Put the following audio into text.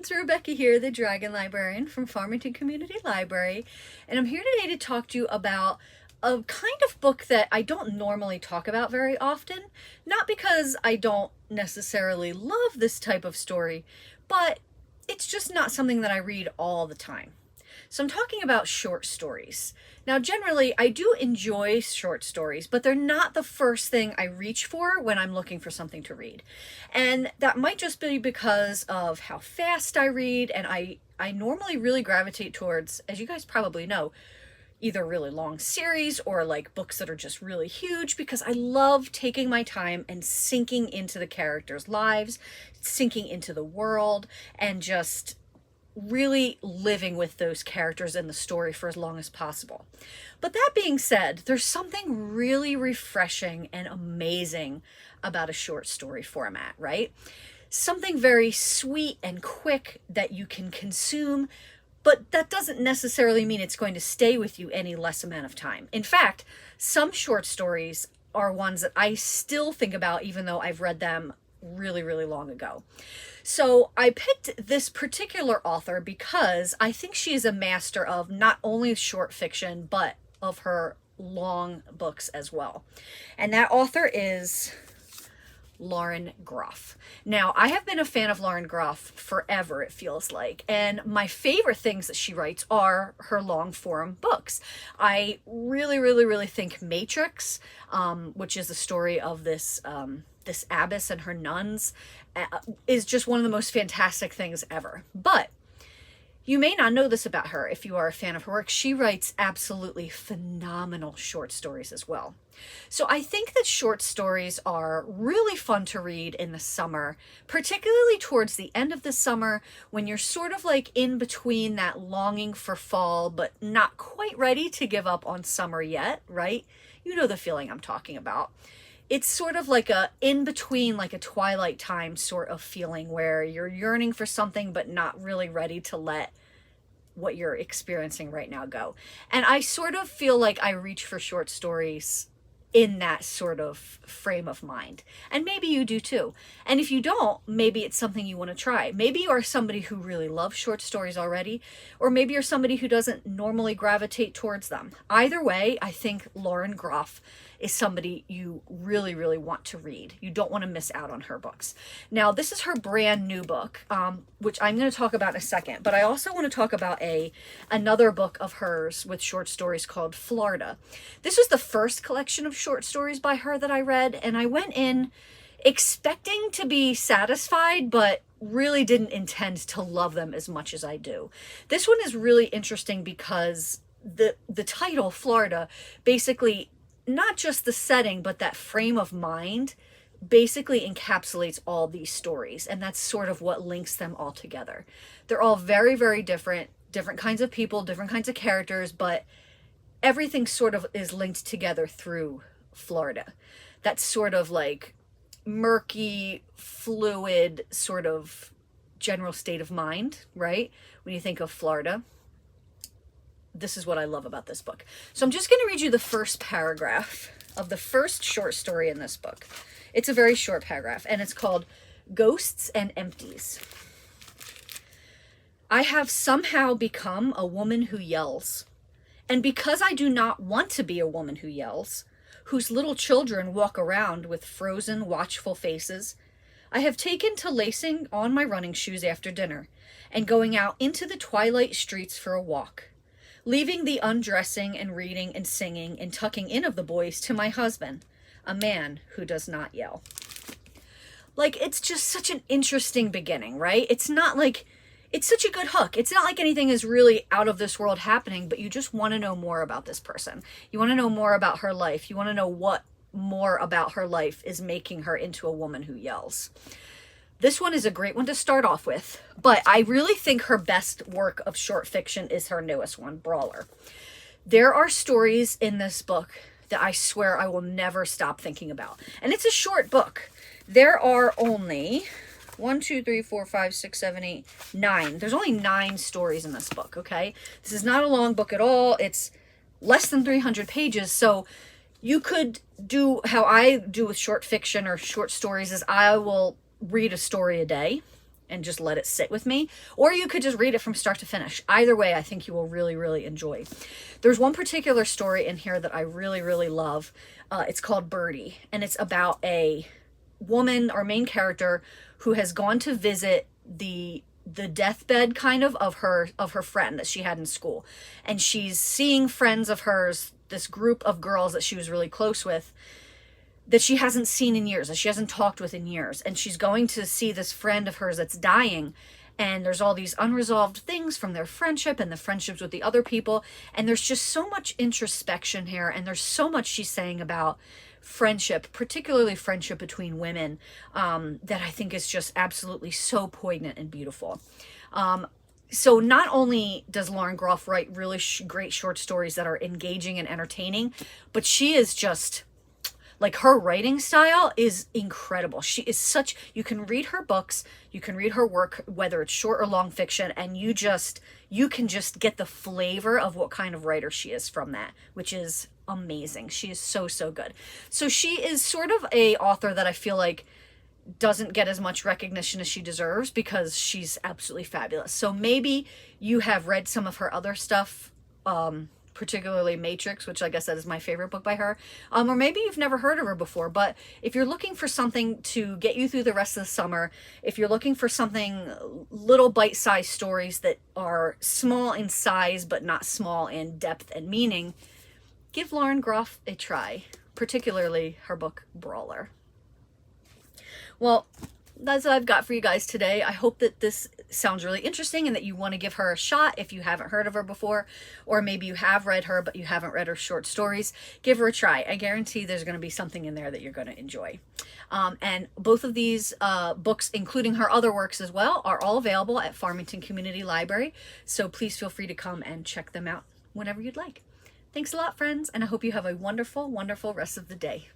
it's Rebecca here, the Dragon Librarian from Farmington Community Library, and I'm here today to talk to you about a kind of book that I don't normally talk about very often, not because I don't necessarily love this type of story, but it's just not something that I read all the time. So I'm talking about short stories. Now, generally, I do enjoy short stories, but they're not the first thing I reach for when I'm looking for something to read. And that might just be because of how fast I read, and I normally really gravitate towards, as you guys probably know, either really long series or like books that are just really huge, because I love taking my time and sinking into the characters' lives, sinking into the world, and just really living with those characters in the story for as long as possible. But that being said, there's something really refreshing and amazing about a short story format, right? Something very sweet and quick that you can consume, but that doesn't necessarily mean it's going to stay with you any less amount of time. In fact, some short stories are ones that I still think about even though I've read them really, really long ago. So I picked this particular author because I think she is a master of not only short fiction, but of her long books as well. And that author is Lauren Groff. Now, I have been a fan of Lauren Groff forever, it feels like, and my favorite things that she writes are her long form books. I really think Matrix, which is the story of this abbess and her nuns, is just one of the most fantastic things ever. But you may not know this about her if you are a fan of her work. She writes absolutely phenomenal short stories as well. So I think that short stories are really fun to read in the summer, particularly towards the end of the summer when you're sort of like in between that longing for fall, but not quite ready to give up on summer yet, right? You know the feeling I'm talking about. It's sort of like a in-between, like a twilight time sort of feeling where you're yearning for something but not really ready to let what you're experiencing right now go. And I sort of feel like I reach for short stories in that sort of frame of mind. And maybe you do too. And if you don't, maybe it's something you want to try. Maybe you are somebody who really loves short stories already, or maybe you're somebody who doesn't normally gravitate towards them. Either way, I think Lauren Groff is somebody you really want to read. You don't want to miss out on her books. Now, this is her brand new book, which I'm going to talk about in a second, but I also want to talk about another book of hers with short stories called Florida. This was the first collection of short stories by her that I read, and I went in expecting to be satisfied, but really didn't intend to love them as much as I do. This one is really interesting because the title, Florida, basically not just the setting, but that frame of mind basically encapsulates all these stories. And that's sort of what links them all together. They're all very different kinds of people, different kinds of characters, but everything sort of is linked together through Florida. That sort of like murky, fluid sort of general state of mind, right? When you think of Florida. This is what I love about this book. So I'm just going to read you the first paragraph of the first short story in this book. It's a very short paragraph, and it's called Ghosts and Empties. I have somehow become a woman who yells. And because I do not want to be a woman who yells, whose little children walk around with frozen, watchful faces, I have taken to lacing on my running shoes after dinner and going out into the twilight streets for a walk, leaving the undressing and reading and singing and tucking in of the boys to my husband, a man who does not yell. Like, it's just such an interesting beginning, right? It's not like, it's such a good hook. It's not like anything is really out of this world happening, but you just want to know more about this person. You want to know more about her life. You want to know what more about her life is making her into a woman who yells. This one is a great one to start off with, but I really think her best work of short fiction is her newest one, Brawler. There are stories in this book that I swear I will never stop thinking about. And it's a short book. There are only 1, 2, 3, 4, 5, 6, 7, 8, 9. There's only 9 stories in this book, okay? This is not a long book at all. It's less than 300 pages, so you could do how I do with short fiction or short stories is I will read a story a day, and just let it sit with me. Or you could just read it from start to finish. Either way, I think you will really, really enjoy. There's one particular story in here that I really, really love. It's called Birdie, and it's about a woman, our main character, who has gone to visit the deathbed kind of her friend that she had in school. And she's seeing friends of hers, this group of girls that she was really close with, that she hasn't seen in years, that she hasn't talked with in years. And she's going to see this friend of hers that's dying. And there's all these unresolved things from their friendship and the friendships with the other people. And there's just so much introspection here. And there's so much she's saying about friendship, particularly friendship between women, that I think is just absolutely so poignant and beautiful. So not only does Lauren Groff write really great short stories that are engaging and entertaining, but she is just, like, her writing style is incredible. She is such, you can read her books, you can read her work, whether it's short or long fiction, and you can just get the flavor of what kind of writer she is from that, which is amazing. She is so, so good. So she is sort of a author that I feel like doesn't get as much recognition as she deserves, because she's absolutely fabulous. So maybe you have read some of her other stuff, particularly Matrix, which like I said is my favorite book by her, or maybe you've never heard of her before. But if you're looking for something to get you through the rest of the summer, if you're looking for something, little bite-sized stories that are small in size but not small in depth and meaning, give Lauren Groff a try, particularly her book Brawler. Well, that's what I've got for you guys today. I hope that this sounds really interesting and that you want to give her a shot if you haven't heard of her before, or maybe you have read her but you haven't read her short stories. Give her a try. I guarantee there's going to be something in there that you're going to enjoy. And both of these books, including her other works as well, are all available at Farmington Community Library. So please feel free to come and check them out whenever you'd like. Thanks a lot, friends, and I hope you have a wonderful, wonderful rest of the day.